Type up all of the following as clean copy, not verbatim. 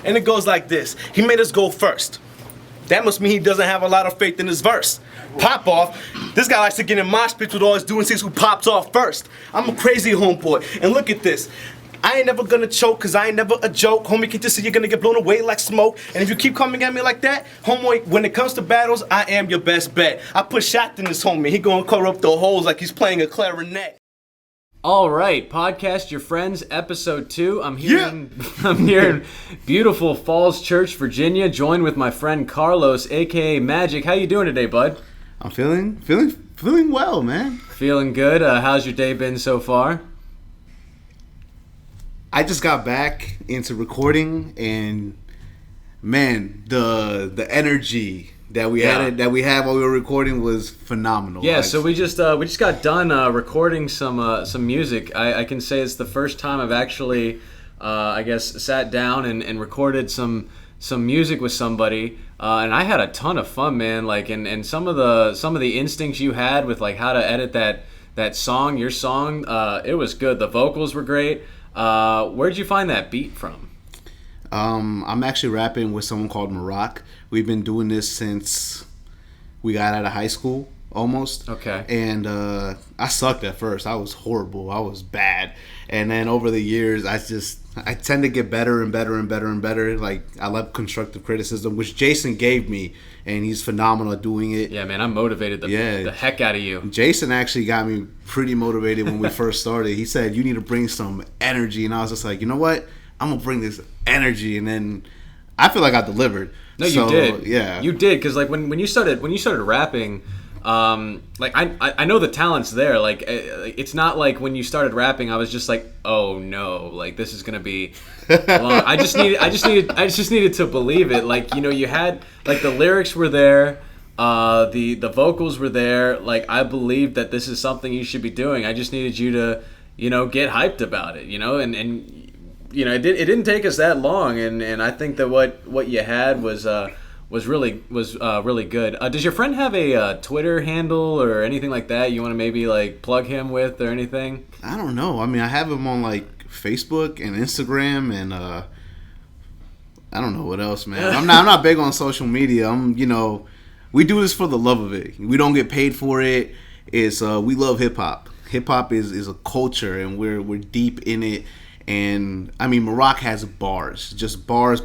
And it goes like this. He made us go first. That must mean he doesn't have a lot of faith in his verse. Pop off. This guy likes to get in mosh pits with all his doing things who pops off first. I'm a crazy homeboy. And look at this. I ain't never gonna choke, cause I ain't never a joke. Homie, can just see you're gonna get blown away like smoke. And if you keep coming at me like that, homeboy, when it comes to battles, I am your best bet. I put shot in this homie. He gonna cover up the holes like he's playing a clarinet. All right, Podcast Your Friends, Episode 2. I'm here in beautiful Falls Church, Virginia, joined with my friend Carlos, a.k.a. Magic. How you doing today, bud? I'm feeling well, man. Feeling good. How's your day been so far? I just got back into recording, and man, the energy that we had while we were recording was phenomenal. Yeah, so we just got done recording some music. I can say it's the first time I've actually sat down and recorded some music with somebody, and I had a ton of fun, man. Like and some of the instincts you had with like how to edit that song, your song, it was good. The vocals were great. Where'd you find that beat from? I'm actually rapping with someone called Mag1c. We've been doing this since we got out of high school, almost. Okay. And I sucked at first. I was horrible. I was bad. And then over the years, I tend to get better and better and better and better. Like, I love constructive criticism, which Jason gave me, and he's phenomenal at doing it. Yeah, man, I'm motivated the heck out of you. Jason actually got me pretty motivated when we first started. He said, you need to bring some energy. And I was just like, you know what? I'm going to bring this energy. And then I feel like I delivered. No, you did. Yeah. You did, because like when you started rapping, like I know the talent's there. Like it's not like when you started rapping, I was just like, oh no, like this is gonna be long. I just needed to believe it. Like, you know, you had like the lyrics were there, the vocals were there. Like, I believed that this is something you should be doing. I just needed you to, you know, get hyped about it. You know, and you know, it didn't take us that long, and I think that what you had was really good. Does your friend have a Twitter handle or anything like that you want to maybe like plug him with or anything? I don't know. I mean, I have him on like Facebook and Instagram, and I don't know what else, man. I'm not big on social media. We do this for the love of it. We don't get paid for it. It's we love hip hop. Hip hop is a culture, and we're deep in it. And I mean, Mag1c has bars, just bars.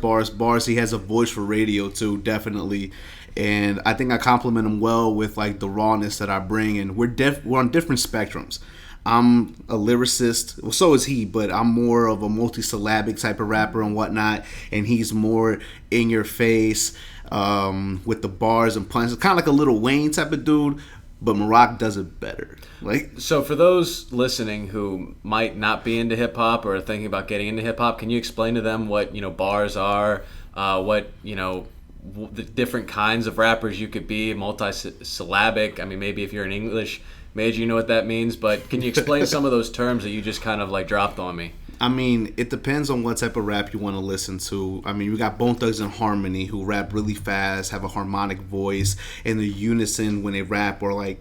He has a voice for radio too, definitely. And I think I compliment him well with like the rawness that I bring. And we're on different spectrums. I'm a lyricist, well, so is he, but I'm more of a multi-syllabic type of rapper and whatnot. And he's more in your face with the bars and punches, kind of like a Lil Wayne type of dude. But Mag1c does it better. So for those listening who might not be into hip hop or thinking about getting into hip hop, can you explain to them what, you know, bars are, what, you know, the different kinds of rappers you could be, multi-syllabic? I mean, maybe if you're an English major, you know what that means, but can you explain some of those terms that you just kind of like dropped on me? I mean, it depends on what type of rap you want to listen to. I mean, you got Bone Thugs and Harmony who rap really fast, have a harmonic voice, and the unison when they rap, or like,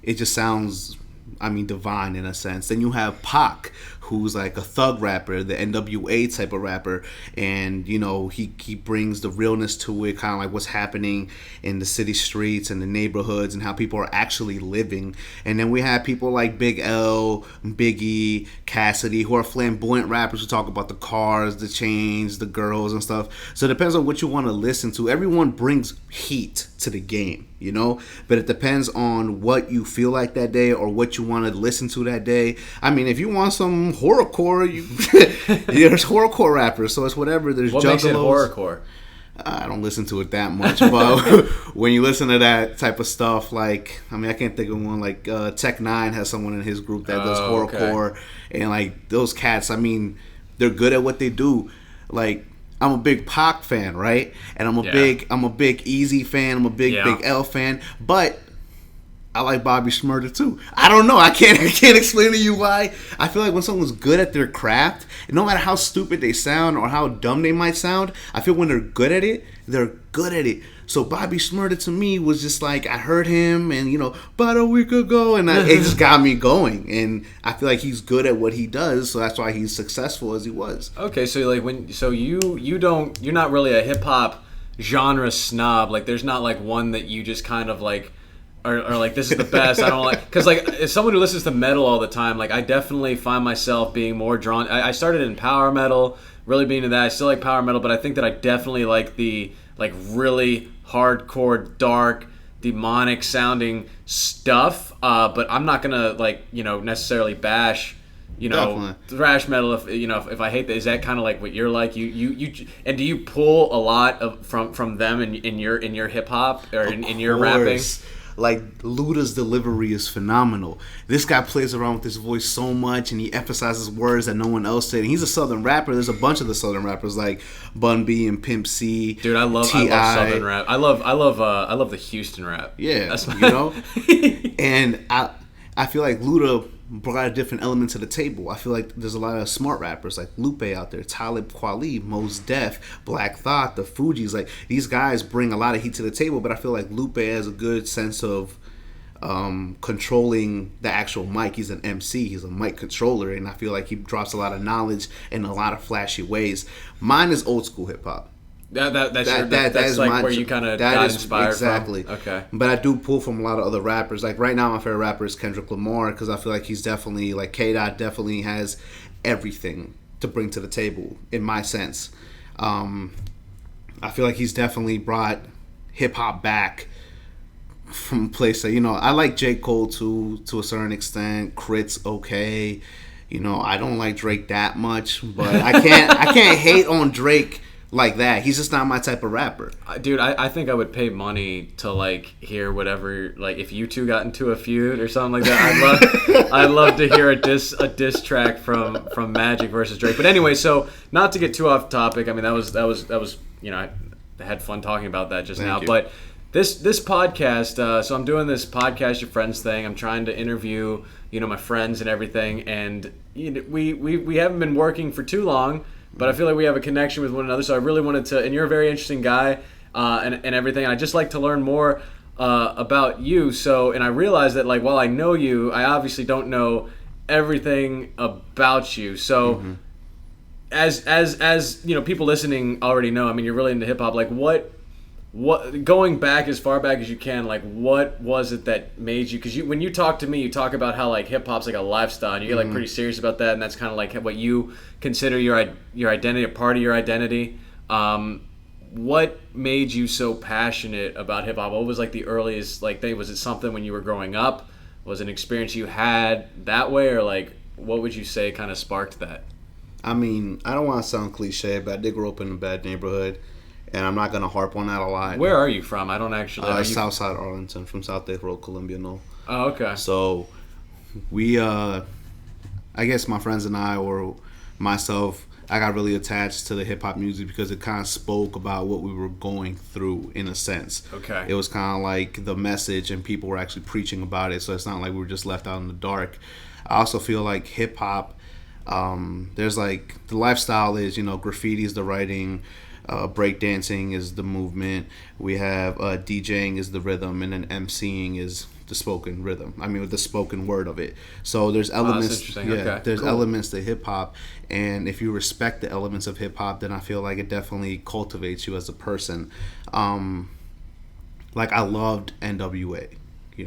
it just sounds, I mean, divine in a sense. Then you have Pac, who's like a thug rapper, the NWA type of rapper, and you know, he brings the realness to it, kind of like what's happening in the city streets and the neighborhoods and how people are actually living. And then we have people like Big L, Biggie, Cassidy, who are flamboyant rappers who talk about the cars, the chains, the girls and stuff. So it depends on what you want to listen to. Everyone brings heat to the game, you know, but it depends on what you feel like that day or what you want to listen to that day. I mean, if you want some horrorcore, there's horrorcore rappers, so it's whatever. There's what juggalos. Makes it horrorcore? I don't listen to it that much, but when you listen to that type of stuff, like, I mean, I can't think of one, like Tech Nine has someone in his group that does horrorcore, okay. And like those cats, I mean, they're good at what they do. Like, I'm a big Pac fan, right? And I'm a big Easy fan. I'm a big L fan, but I like Bobby Shmurda too. I don't know. I can't explain to you why. I feel like when someone's good at their craft, no matter how stupid they sound or how dumb they might sound, I feel when they're good at it, they're good at it. So Bobby Shmurda to me was just like, I heard him and, about a week ago, and it just got me going. And I feel like he's good at what he does, so that's why he's successful as he was. Okay, so like you're not really a hip hop genre snob. Like there's not like one that you just kind of like or like this is the best. I don't like, because like as someone who listens to metal all the time, like I definitely find myself being more drawn. I started in power metal, really being into that. I still like power metal, but I think that I definitely like the like really hardcore, dark, demonic sounding stuff. But I'm not gonna like necessarily bash thrash metal if I hate that. Is that kind of like what you're like? You and do you pull a lot of from them in your hip hop or in your rapping? Like Luda's delivery is phenomenal. This guy plays around with his voice so much, and he emphasizes words that no one else said. And he's a Southern rapper. There's a bunch of the Southern rappers like Bun B and Pimp C. Dude, I love Southern rap. I love the Houston rap. Yeah, and I feel like Luda brought a different element to the table. I feel like there's a lot of smart rappers like Lupe out there, Talib Kweli, Mos Def, Black Thought, the Fugees. Like these guys bring a lot of heat to the table, but I feel like Lupe has a good sense of controlling the actual mic. He's an MC. He's a mic controller, and I feel like he drops a lot of knowledge in a lot of flashy ways. Mine is old school hip hop. That's like where you kind of got inspired exactly. From. Okay. But I do pull from a lot of other rappers. Like right now, my favorite rapper is Kendrick Lamar because I feel like he's definitely like K-Dot definitely has everything to bring to the table in my sense. I feel like he's definitely brought hip hop back from a place that I like J. Cole to a certain extent. Crit's okay. I don't like Drake that much, but I can't hate on Drake like that. He's just not my type of rapper. Dude, I think I would pay money to like hear whatever, like if you two got into a feud or something like that. I'd love to hear a diss track from Magic versus Drake. But anyway, so not to get too off topic. I mean that was I had fun talking about that just now. But this podcast, so I'm doing this podcast your friends thing. I'm trying to interview my friends and everything, and we haven't been working for too long. But I feel like we have a connection with one another, so I really wanted to. And you're a very interesting guy, and everything. And I just like to learn more about you. So, and I realized that, like, while I know you, I obviously don't know everything about you. So, as people listening already know, I mean, you're really into hip hop. Like, what going back as far back as you can, like, what was it that made you? Because when you talk to me, you talk about how like hip hop's like a lifestyle, and you get like pretty serious about that, and that's kind of like what you consider your identity, a part of your identity. What made you so passionate about hip hop? What was like the earliest like thing? Was it something when you were growing up? Was it an experience you had that way, or like what would you say kind of sparked that? I mean, I don't want to sound cliche, but I did grow up in a bad neighborhood. And I'm not going to harp on that a lot. Where are you from? I don't actually... Southside Arlington, from South Lake Road, Columbia, no. Oh, okay. So, we, I guess my friends and I, or myself, I got really attached to the hip-hop music because it kind of spoke about what we were going through, in a sense. Okay. It was kind of like the message, and people were actually preaching about it, so it's not like we were just left out in the dark. I also feel like hip-hop, there's like... The lifestyle is, graffiti is the writing... breakdancing is the movement. We have DJing is the rhythm, and then MCing is the spoken rhythm. I mean, with the spoken word of it. So there's elements. There's elements to hip hop, and if you respect the elements of hip hop, then I feel like it definitely cultivates you as a person. Like I loved NWA.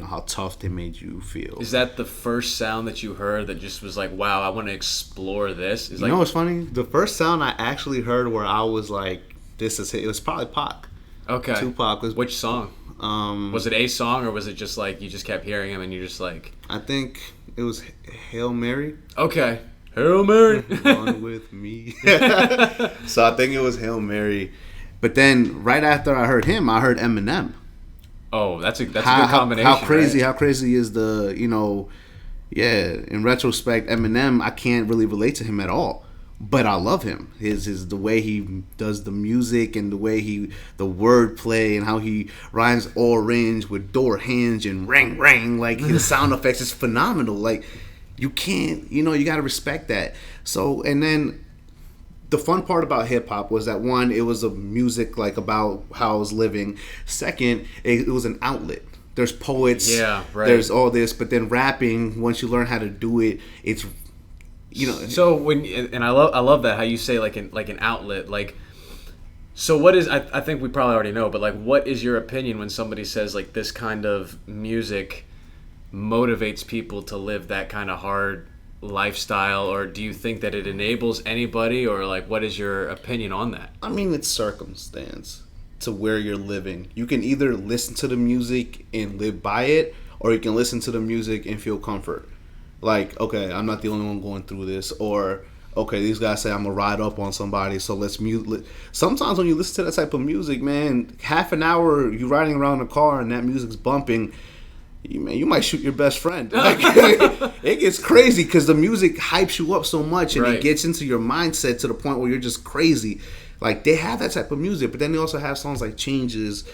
How tough they made you feel. Is that the first sound that you heard that just was like, wow, I want to explore this? You know what's funny? The first sound I actually heard where I was like, this is it. It was probably Pac. Okay. Tupac was. Which song? Was it a song, or was it just like you just kept hearing him and you just like? I think it was Hail Mary. Okay. Hail Mary. Run with me. So I think it was Hail Mary. But then right after I heard him, I heard Eminem. Oh, that's a good combination. How crazy is the, in retrospect, Eminem, I can't really relate to him at all. but I love him. His the way he does the music and the wordplay and how he rhymes orange with door hinge and ring ring. Like his sound effects is phenomenal. Like you can't, you got to respect that. So and then the fun part about hip hop was that one, it was a music like about how I was living. Second, it was an outlet. There's poets. Yeah, right. There's all this, but then rapping, once you learn how to do it, it's So I love that how you say like an outlet. Like, so what is, I think we probably already know, but like what is your opinion when somebody says like this kind of music motivates people to live that kind of hard lifestyle, or do you think that it enables anybody, or like what is your opinion on that? I mean, it's circumstance to where you're living. You can either listen to the music and live by it, or you can listen to the music and feel comfort. Like, okay, I'm not the only one going through this, or okay, these guys say I'm gonna ride up on somebody, so let's mute. Sometimes when you listen to that type of music, man, half an hour you riding around in a car and that music's bumping, you might shoot your best friend. Like, it gets crazy because the music hypes you up so much, and it gets into your mindset to the point where you're just crazy. Like, they have that type of music, but then they also have songs like Changes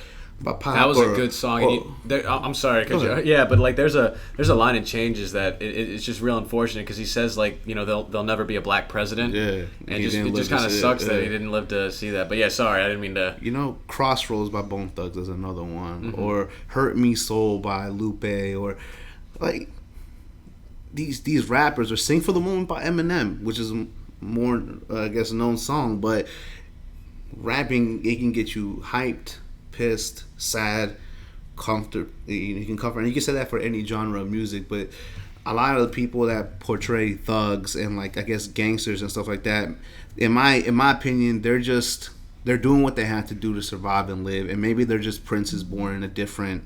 by Pop. That was a good song. I'm sorry, but like there's a line in Changes that it's just real unfortunate because he says like there'll never be a black president. Yeah, and it just kind of sucks that he didn't live to see that. But yeah, sorry, I didn't mean to. Crossroads by Bone Thugs is another one, or Hurt Me Soul by Lupe, or like these rappers, or Sing for the Moment by Eminem, which is a more I guess known song, but rapping, it can get you hyped, pissed, sad, comfortable. You can cover, and you can say that for any genre of music, but a lot of the people that portray thugs and like I guess gangsters and stuff like that, in my opinion, they're doing what they have to do to survive and live, and maybe they're just princes born in a different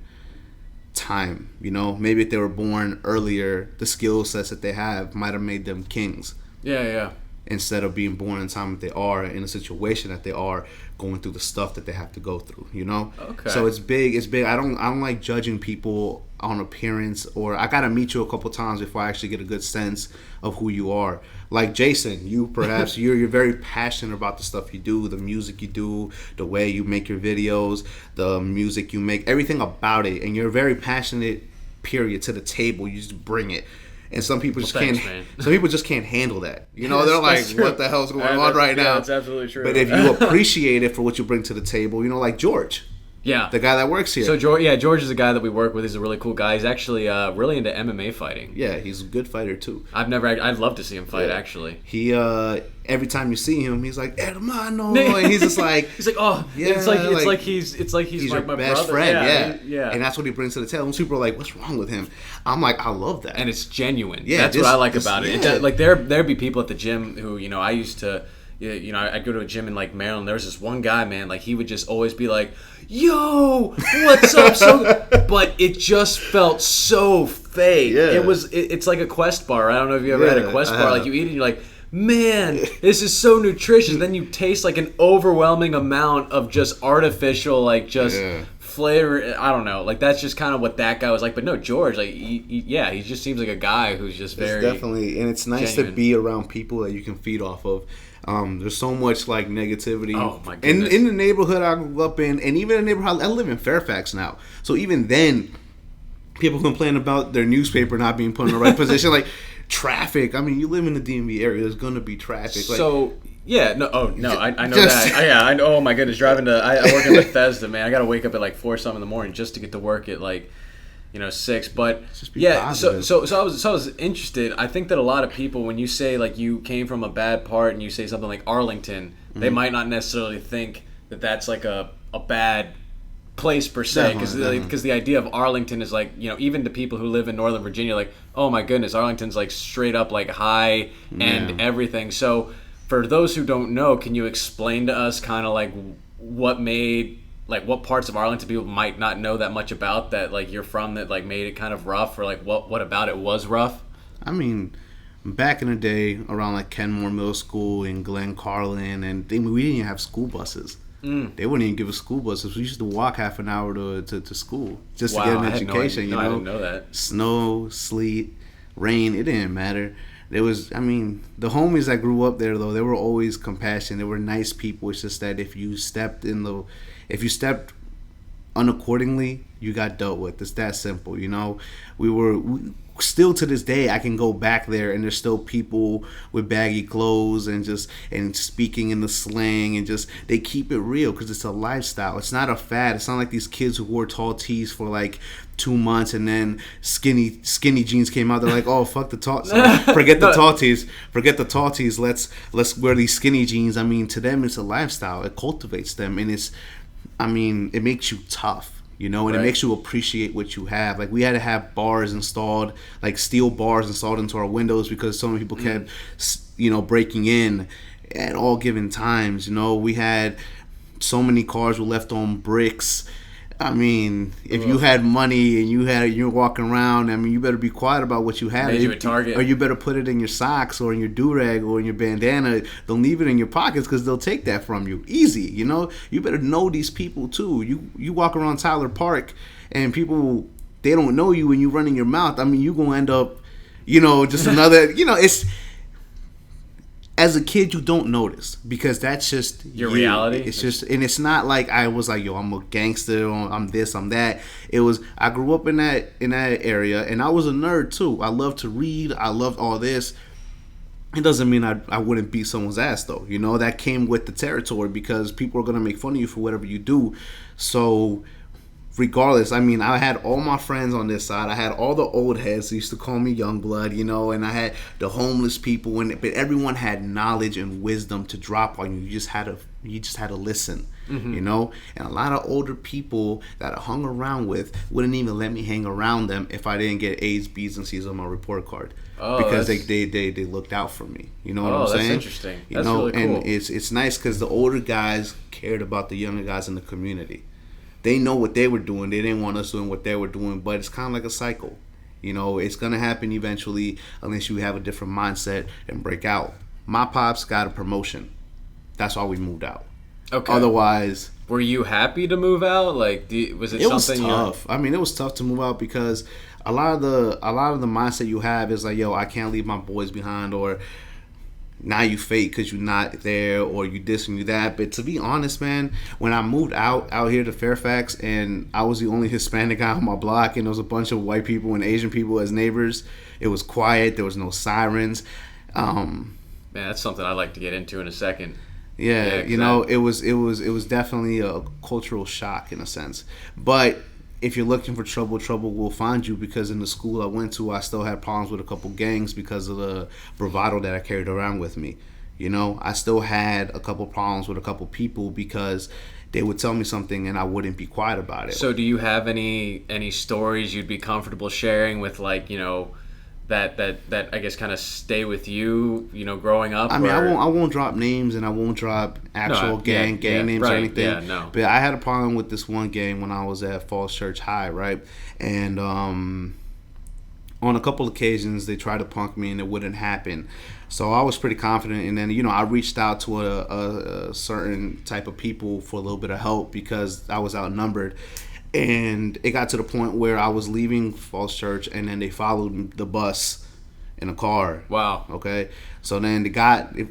time. Maybe if they were born earlier, the skill sets that they have might have made them kings. Yeah. Instead of being born in the time that they are, in a situation that they are, going through the stuff that they have to go through, Okay. So it's big. I don't like judging people on appearance, or I gotta meet you a couple times before I actually get a good sense of who you are. Like Jason, you perhaps you're very passionate about the stuff you do, the music you do, the way you make your videos, the music you make, everything about it, and you're very passionate. Period. To the table, you just bring it. And some people can't. Some people just can't handle that. They're like, "What the hell's going on right now?" That's absolutely true. But if you appreciate it for what you bring to the table, like George, the guy that works here. So George is a guy that we work with. He's a really cool guy. He's actually really into MMA fighting. Yeah, he's a good fighter too. I'd love to see him fight. Actually, he every time you see him, he's like hermano, and he's just like oh yeah, it's like he's like your my best brother. friend. Yeah, and that's what he brings to the table. And people are like, "What's wrong with him?" I'm like, I love that, and it's genuine. Yeah, that's what I like about it. Yeah. Like there'd be people at the gym who I used to. I'd go to a gym in like Maryland. There was this one guy, man. Like he would just always be like, "Yo, what's up?" But it just felt so fake. Yeah. It's like a Quest bar. I don't know if you ever had a Quest bar. Like you eat it, and you're like, man, this is so nutritious. Then you taste like an overwhelming amount of just artificial, like just flavor. I don't know. Like that's just kind of what that guy was like. But no, George, like he just seems like a guy who's just very definitely. And it's nice genuine. to be around people that you can feed off of. There's so much like negativity. Oh my goodness. In the neighborhood I grew up in, and even in the neighborhood I live in Fairfax now. So even then, people complain about their newspaper not being put in the right position. Like traffic. I mean, you live in the DMV area. There's gonna be traffic. Like, so yeah, no, I know that. Yeah, I know. Oh my goodness, driving to I work in Bethesda, man. I gotta wake up at like 4 something in the morning just to get to work at like 6. But yeah, so I was interested. I think that a lot of people, when you say like you came from a bad part and you say something like Arlington, they might not necessarily think that that's like a bad place per se, because the idea of Arlington is like even to people who live in Northern Virginia, like, oh my goodness, Arlington's like straight up like high end everything. So for those who don't know, can you explain to us kind of like what parts of Arlington people might not know that much about that like you're from, that like made it kind of rough, or like what about it was rough? I mean, back in the day, around like Kenmore Middle School in Glen Carlin, and we didn't even have school buses. They wouldn't even give us school buses. We used to walk half an hour to school just to get an education. I didn't know that. Snow, sleet, rain, it didn't matter. There was, I mean, the homies that grew up there though, they were always compassionate. They were nice people. It's just that if you stepped unaccordingly, you got dealt with. It's that simple, you know. Still to this day, I can go back there and there's still people with baggy clothes and speaking in the slang, and just they keep it real because it's a lifestyle. It's not a fad. It's not like these kids who wore tall tees for like 2 months and then skinny jeans came out. They're like, oh fuck the tall, forget the tall tees, Let's wear these skinny jeans. I mean, to them it's a lifestyle. It cultivates them, and it makes you tough. You know, and it makes you appreciate what you have. Like, we had to have bars installed, like steel bars installed into our windows because so many people kept, breaking in at all given times. You know, we had so many cars were left on bricks. I mean, if you had money and you're walking around, I mean, you better be quiet about what you have. Made you a target. Or you better put it in your socks or in your do-rag or in your bandana. Don't leave it in your pockets because they'll take that from you. Easy, you know? You better know these people, too. You walk around Tyler Park and people, they don't know you and you running your mouth. I mean, you're going to end up, just another, it's... As a kid, you don't notice because that's just your reality. It's just, and it's not like I was like, yo, I'm a gangster, or I'm this, I'm that. It was, I grew up in that area, and I was a nerd too. I loved to read. I loved all this. It doesn't mean I wouldn't beat someone's ass though. That came with the territory because people are gonna make fun of you for whatever you do. So, regardless, I mean, I had all my friends on this side. I had all the old heads who used to call me young blood, and I had the homeless people, but everyone had knowledge and wisdom to drop on you. You just had to listen, And a lot of older people that I hung around with wouldn't even let me hang around them if I didn't get A's, B's, and C's on my report card. Because they looked out for me. You know what I'm saying? That's interesting. That's really cool. And it's nice because the older guys cared about the younger guys in the community. They know what they were doing. They didn't want us doing what they were doing, but it's kind of like a cycle. It's going to happen eventually unless you have a different mindset and break out. My pops got a promotion. That's why we moved out. Okay. Otherwise... Were you happy to move out? Like, was it something... It was tough. I mean, it was tough to move out because a lot of the mindset you have is like, yo, I can't leave my boys behind, or... Now you fake because you're not there, or you this and you that. But to be honest, man, when I moved out here to Fairfax and I was the only Hispanic guy on my block and there was a bunch of white people and Asian people as neighbors, it was quiet. There was no sirens. Man, that's something I'd like to get into in a second. Yeah, it was definitely a cultural shock in a sense. But if you're looking for trouble will find you, because in the school I went to, I still had problems with a couple gangs because of the bravado that I carried around with me. I still had a couple problems with a couple people because they would tell me something and I wouldn't be quiet about it. So do you have any stories you'd be comfortable sharing with, like, that I guess kind of stay with you, growing up? I mean, I won't drop names and I won't drop actual gang names or anything. Yeah, no. But I had a problem with this one gang when I was at Falls Church High, right? And on a couple occasions they tried to punk me and it wouldn't happen. So I was pretty confident, and then I reached out to a certain type of people for a little bit of help because I was outnumbered. And it got to the point where I was leaving Falls Church, and then they followed the bus in a car. Wow. Okay. So then the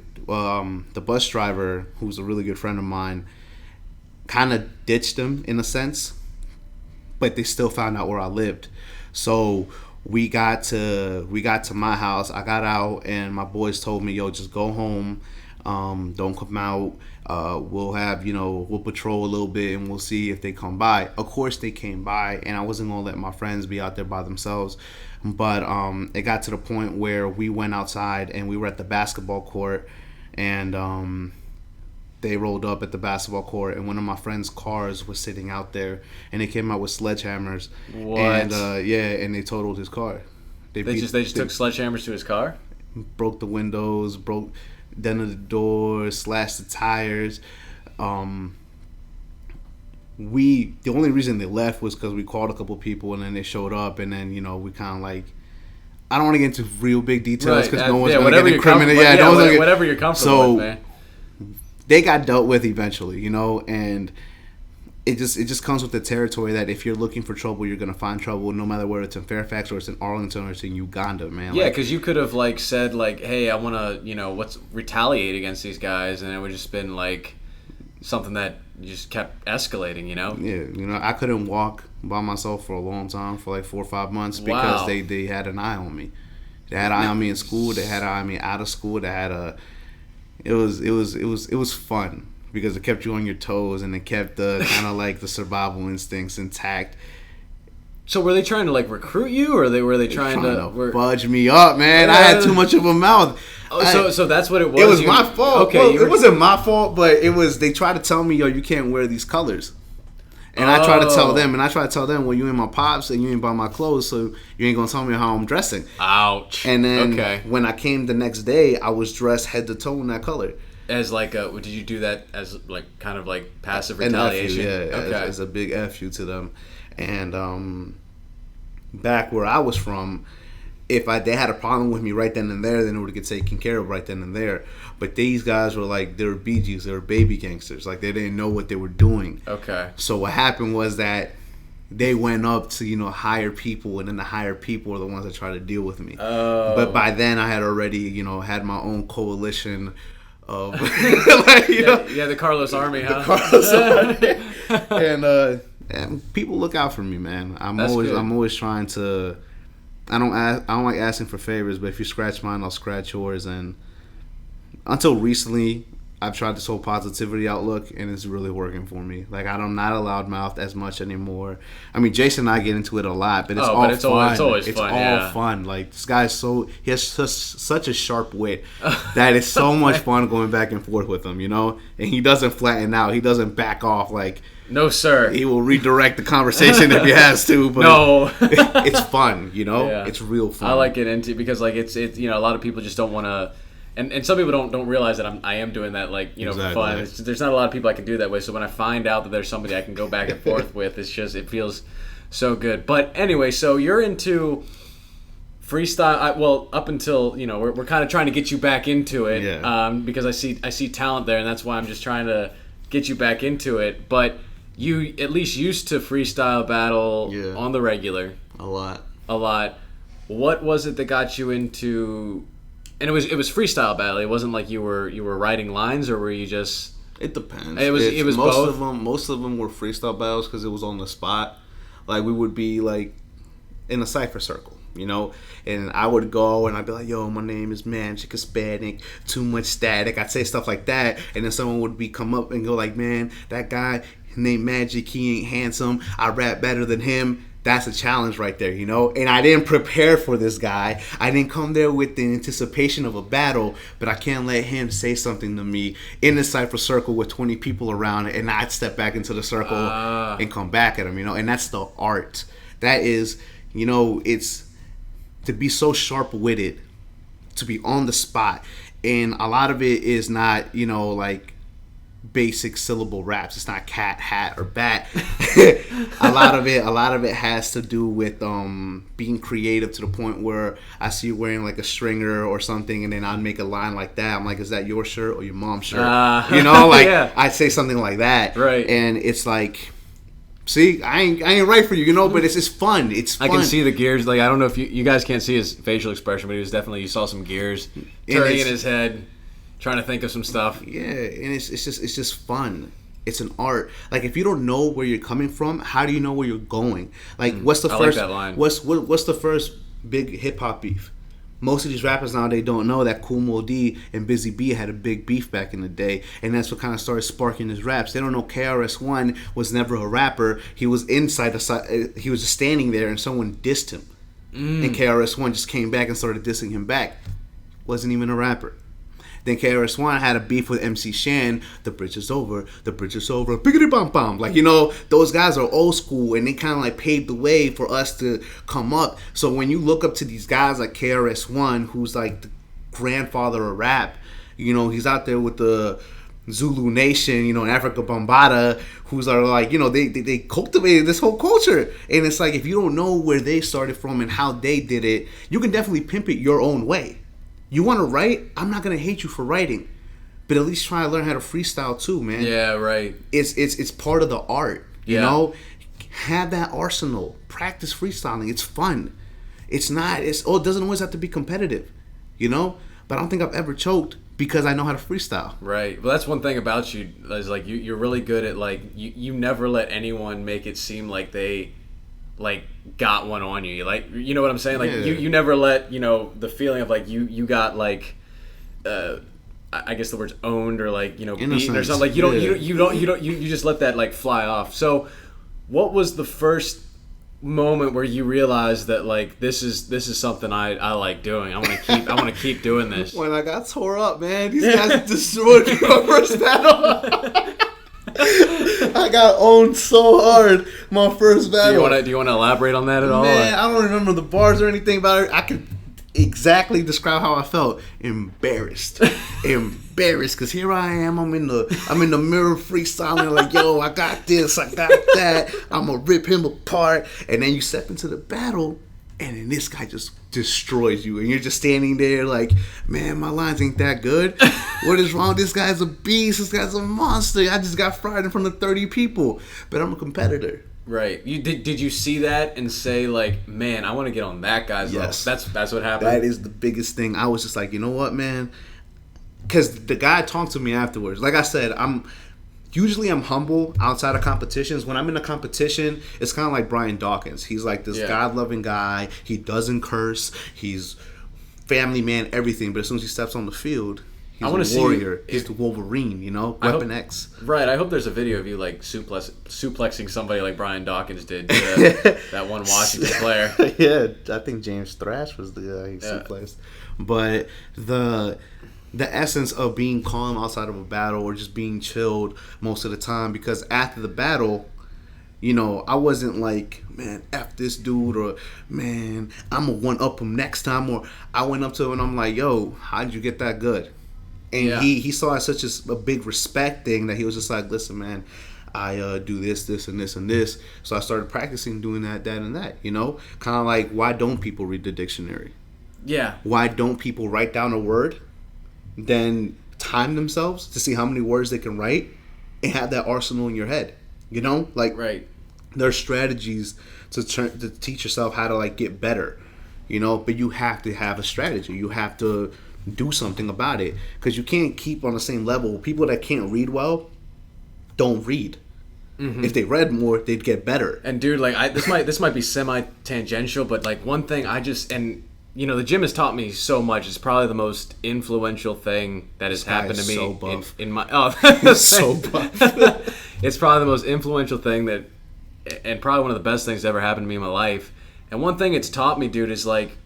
bus driver, who's a really good friend of mine, kind of ditched them in a sense, but they still found out where I lived. So we got to my house. I got out, and my boys told me, "Yo, just go home. Don't come out. We'll patrol a little bit and we'll see if they come by." Of course they came by, and I wasn't gonna let my friends be out there by themselves. But it got to the point where we went outside and we were at the basketball court, and they rolled up at the basketball court, and one of my friend's cars was sitting out there, and they came out with sledgehammers. What? And and they totaled his car. They just took sledgehammers to his car? Broke the windows, broke dented the doors, slashed the tires. The only reason they left was because we called a couple people, and then they showed up, and then we kind of like, I don't want to get into real big details because no one's going to get incriminated. Whatever you're comfortable with, man. They got dealt with eventually, and it just comes with the territory that if you're looking for trouble, you're gonna find trouble, no matter whether it's in Fairfax or it's in Arlington or it's in Uganda, man. Yeah, Like, because you could have like said like, "Hey, I want to, what's retaliate against these guys," and it would just been like something that just kept escalating. yeah, I couldn't walk by myself for a long time, for like 4 or 5 months, because Wow. they had an eye on me. They had an eye on me in school. They had an eye on me out of school. They had a. It was fun because it kept you on your toes and it kept the kind of like the survival instincts intact. So were they trying to like recruit you, or were they trying to fudge me up, man? I had too much of a mouth. So that's what it was. It was my fault. Okay, Well, it wasn't my fault, but it was. They tried to tell me, yo, you can't wear these colors. And I try to tell them, well, you ain't my pops and you ain't buy my clothes, so you ain't gonna tell me how I'm dressing. Ouch. And then when I came the next day, I was dressed head to toe in that color. As like did you do that as like kind of like passive An retaliation? F you, yeah, Okay. as a big F you to them. And back where I was from, if they had a problem with me right then and there, then it would get taken care of right then and there. But these guys were like, they were BGs, they were baby gangsters. Like, they didn't know what they were doing. Okay. So what happened was that they went up to, hire people, and then the higher people were the ones that tried to deal with me. Oh. But by then I had already, had my own coalition of, like, The Carlos Army, huh? Carlos Army. And people look out for me, man. I'm always trying to. I don't like asking for favors, but if you scratch mine, I'll scratch yours. And until recently, I've tried this whole positivity outlook, and it's really working for me. Like, I'm not a loudmouth as much anymore. I mean, Jason and I get into it a lot, but it's all fun. It's always fun. It's all yeah. fun. Like, this guy's he has such a sharp wit that it's so much fun going back and forth with him, And he doesn't flatten out. He doesn't back off. Like, no, sir. he will redirect the conversation if he has to. But no. It's fun, Yeah. It's real fun. I like it because like it's a lot of people just don't want to. And some people don't realize that I am doing that, like, for Exactly. fun. There's not a lot of people I can do that with. So when I find out that there's somebody I can go back and forth with, it feels so good. But anyway, so you're into freestyle. Up until we're kind of trying to get you back into it. Yeah. Because I see talent there, and that's why I'm just trying to get you back into it. But you at least used to freestyle battle on the regular a lot. What was it that got you into? And it was freestyle battle. It wasn't like you were writing lines, or were you just? It depends. It was most both? of them. Most of them were freestyle battles because it was on the spot. Like, we would be like in a cipher circle, and I would go and I'd be like, "Yo, my name is Magic Hispanic, too much static." I'd say stuff like that, and then someone would come up and go like, "Man, that guy named Magic, he ain't handsome. I rap better than him." That's a challenge right there, And I didn't prepare for this guy. I didn't come there with the anticipation of a battle, but I can't let him say something to me in the cipher circle with 20 people around, and I'd step back into the circle and come back at him, And that's the art. That is, it's to be so sharp-witted, to be on the spot. And a lot of it is not, like basic syllable raps. It's not cat, hat, or bat. a lot of it has to do with being creative to the point where I see you wearing like a stringer or something, and then I'd make a line like that. I'm like, is that your shirt or your mom's shirt? Yeah. I'd say something like that. Right. And it's like, see, I ain't right for you, but it's just fun. It's fun. I can see the gears. Like, I don't know if you guys can't see his facial expression, but he was definitely, you saw some gears turning in his head, trying to think of some stuff. Yeah, and it's just fun. It's an art. Like, if you don't know where you're coming from, how do you know where you're going? Like, what's the I first? like that line. What's the first big hip hop beef? Most of these rappers now, they don't know that Kool Moe Dee and Busy B had a big beef back in the day, and that's what kind of started sparking his raps. They don't know KRS-One was never a rapper. He was he was just standing there, and someone dissed him, and KRS-One just came back and started dissing him back. Wasn't even a rapper. Then KRS-One had a beef with MC Shan. The bridge is over. The bridge is over. Biggity bum bum. Like, those guys are old school, and they kind of like paved the way for us to come up. So when you look up to these guys like KRS-One, who's like the grandfather of rap, he's out there with the Zulu Nation, Africa Bambaataa, who's are like, they cultivated this whole culture. And it's like, if you don't know where they started from and how they did it, you can definitely pimp it your own way. You want to write? I'm not going to hate you for writing. But at least try to learn how to freestyle too, man. Yeah, right. It's part of the art. You Yeah. know, have that arsenal. Practice freestyling. It's fun. It doesn't always have to be competitive. You know, but I don't think I've ever choked because I know how to freestyle. Right. Well, that's one thing about you is like you're really good at like you never let anyone make it seem like they like got one on you. Like, you know what I'm saying? Like Yeah. you never let, you know, the feeling of like you got like I guess the word's owned or like, you know, beaten or Innocence. something. Like you just let that like fly off. So what was the first moment where you realized that like this is something I like doing? I want to keep doing this. When I got tore up, man, these guys destroyed me my first battle. I got owned so hard my first battle. Do you want to elaborate on that at all? Man, I don't remember the bars or anything about it. I could exactly describe how I felt. Embarrassed, because here I am. I'm in the mirror freestyling like, yo, I got this, I got that. I'm gonna rip him apart. And then you step into the battle, and then this guy just destroys you, and you're just standing there like, man, my lines ain't that good. What is wrong? This guy's a beast. This guy's a monster. I just got fried in front of 30 people, but I'm a competitor. Right. You did you see that and say like, man, I want to get on that guy's level? Yes. That's what happened. That is the biggest thing. I was just like, you know what, man? Because the guy talked to me afterwards. Like I said, I'm humble outside of competitions. When I'm in a competition, it's kind of like Brian Dawkins. He's like this God-loving guy. He doesn't curse. He's family man, everything. But as soon as he steps on the field, he's a warrior. He's the Wolverine, you know? Weapon X. Right. I hope there's a video of you like suplexing somebody like Brian Dawkins did to that one Washington player. Yeah, I think James Thrash was the guy he suplexed. But the essence of being calm outside of a battle or just being chilled most of the time, because after the battle, you know, I wasn't like, man, F this dude, or man, I'm gonna one up him next time, or I went up to him and I'm like, yo, how'd you get that good? And he saw it such a big respect thing that he was just like, listen, man, I do this, and this, and this. So I started practicing doing that, and that, you know? Kind of like, why don't people read the dictionary? Yeah. Why don't people write down a word, then time themselves to see how many words they can write and have that arsenal in your head? You know? Like, right. There are strategies to teach yourself how to, like, get better, you know? But you have to have a strategy. You have to do something about it, because you can't keep on the same level. People that can't read well don't read. Mm-hmm. If they read more, they'd get better. And dude, like this might be semi tangential, but like one thing you know, the gym has taught me so much. It's probably the most influential thing that has happened to me so buff. in my So buff. It's probably the most influential thing that, and probably one of the best things that ever happened to me in my life. And one thing it's taught me, dude, is like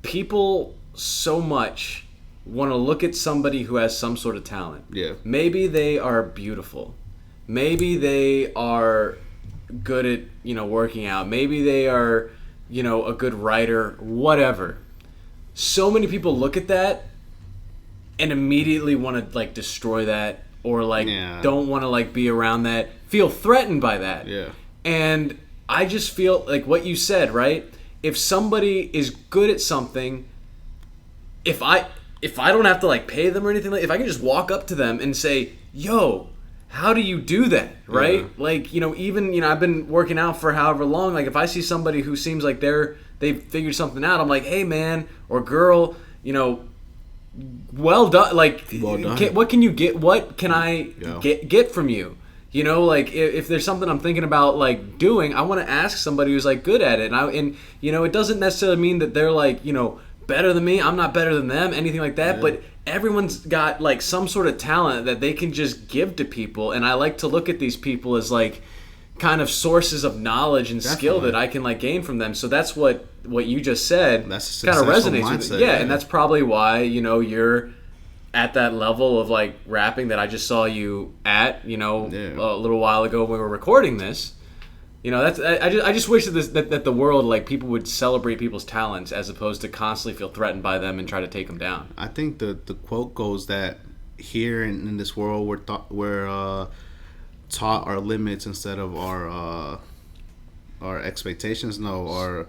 people so much want to look at somebody who has some sort of talent. Yeah. Maybe they are beautiful. Maybe they are good at, you know, working out. Maybe they are, you know, a good writer, whatever. So many people look at that and immediately want to like destroy that, or like don't want to like be around that, feel threatened by that. Yeah. And I just feel like what you said, right? If somebody is good at something, if I don't have to like pay them or anything, like if I can just walk up to them and say, "Yo, how do you do that?" Right? Yeah. Like, you know, even, you know, I've been working out for however long. Like if I see somebody who seems like they've figured something out, I'm like, "Hey, man or girl, you know, well done. Like, well done. What can you get? What can I get from you?" You know, like if there's something I'm thinking about like doing, I want to ask somebody who's like good at it. And you know, it doesn't necessarily mean that they're like, you know, better than me. I'm not better than them, anything like that. Yeah. But everyone's got like some sort of talent that they can just give to people. And I like to look at these people as like kind of sources of knowledge and skill that I can like gain from them. So that's what you just said. That's kind of resonates mindset, with me. Yeah, and that's probably why, you know, you're at that level of like rapping that I just saw you at, you know, a little while ago when we were recording this. You know, that's I just wish that the world, like, people would celebrate people's talents as opposed to constantly feel threatened by them and try to take them down. I think the quote goes that here in this world we're taught our limits instead of our expectations. No, our,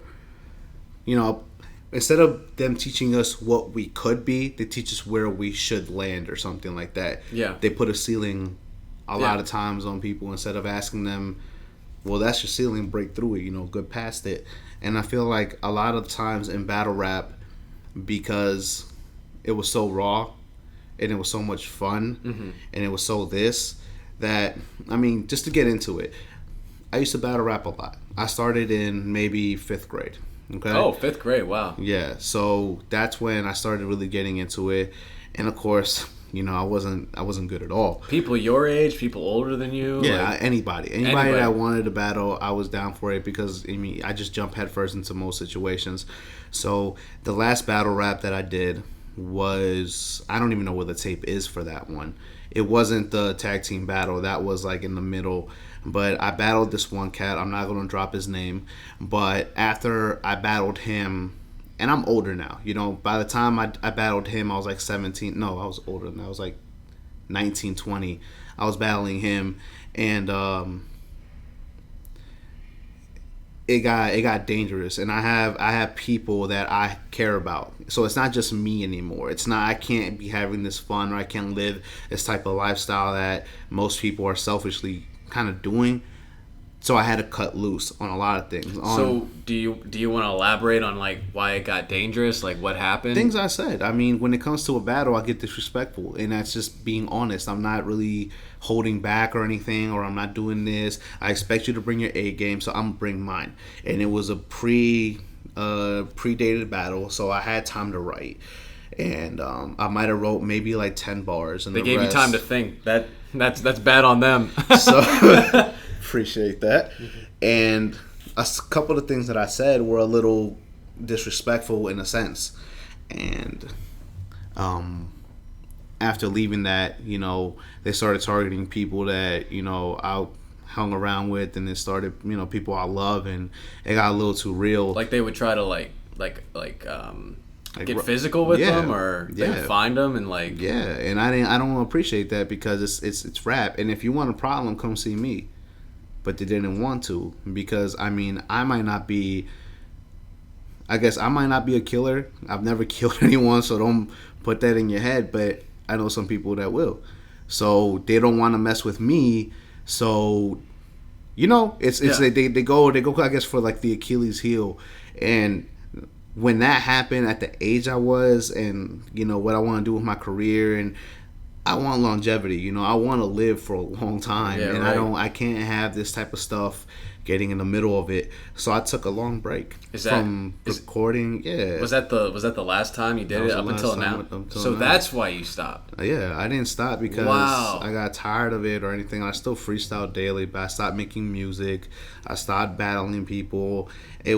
you know, instead of them teaching us what we could be, they teach us where we should land or something like that. Yeah. They put a ceiling a lot of times on people instead of asking them well, that's your ceiling. Break through it. Good past it. And I feel like a lot of times in battle rap, because it was so raw and it was so much fun and it was so this that, I mean, just to get into it, I used to battle rap a lot. I started in maybe 5th grade. Okay. Oh, 5th grade. Wow. Yeah. So that's when I started really getting into it. And of course, I wasn't good at all. People your age, people older than you. Yeah, like, anybody that wanted to battle, I was down for it because I just jump headfirst into most situations. So the last battle rap that I did was, I don't even know where the tape is for that one. It wasn't the tag team battle. That was like in the middle. But I battled this one cat. I'm not going to drop his name. But after I battled him, and I'm older now. By the time I battled him, I was like 17. No, I was older than that. I was like 19, 20. I was battling him. And it got dangerous. And I have people that I care about. So it's not just me anymore. It's not, I can't be having this fun, or I can't live this type of lifestyle that most people are selfishly kind of doing. So I had to cut loose on a lot of things. So do you want to elaborate on like why it got dangerous? Like what happened? Things I said. I mean, when it comes to a battle, I get disrespectful, and that's just being honest. I'm not really holding back or anything, or I'm not doing this. I expect you to bring your A game, so I'm gonna bring mine. And it was a predated battle, so I had time to write. And I might have wrote maybe like 10 bars. And they gave you time to think. That's bad on them. So appreciate that. And a couple of things that I said were a little disrespectful in a sense. And after leaving that, they started targeting people that I hung around with, and it started people I love, and it got a little too real. Like they would try to get physical with them, or they would find them and and I don't appreciate that, because it's rap, and if you want a problem, come see me. But they didn't want to, because I might not be a killer. I've never killed anyone, so don't put that in your head, but I know some people that will. So they don't want to mess with me. So they go I guess for like the Achilles heel. And when that happened at the age I was, and what I want to do with my career, and I want longevity, I want to live for a long time, and right. I can't have this type of stuff getting in the middle of it. So I took a long break from recording. Yeah. Was that the last time you did it up until now? So that's why you stopped. Yeah, I didn't stop because I got tired of it or anything. I still freestyle daily, but I stopped making music. I stopped battling people. It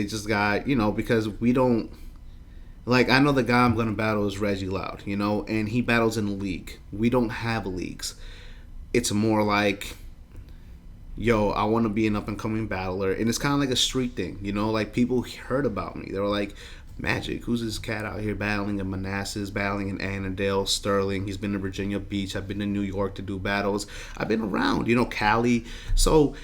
just got, because we don't. Like, I know the guy I'm going to battle is Reggie Loud, and he battles in a league. We don't have leagues. It's more like, yo, I want to be an up-and-coming battler. And it's kind of like a street thing, like people heard about me. They were like, Magic, who's this cat out here battling in Manassas, battling in Annandale, Sterling. He's been to Virginia Beach. I've been to New York to do battles. I've been around, Cali. So,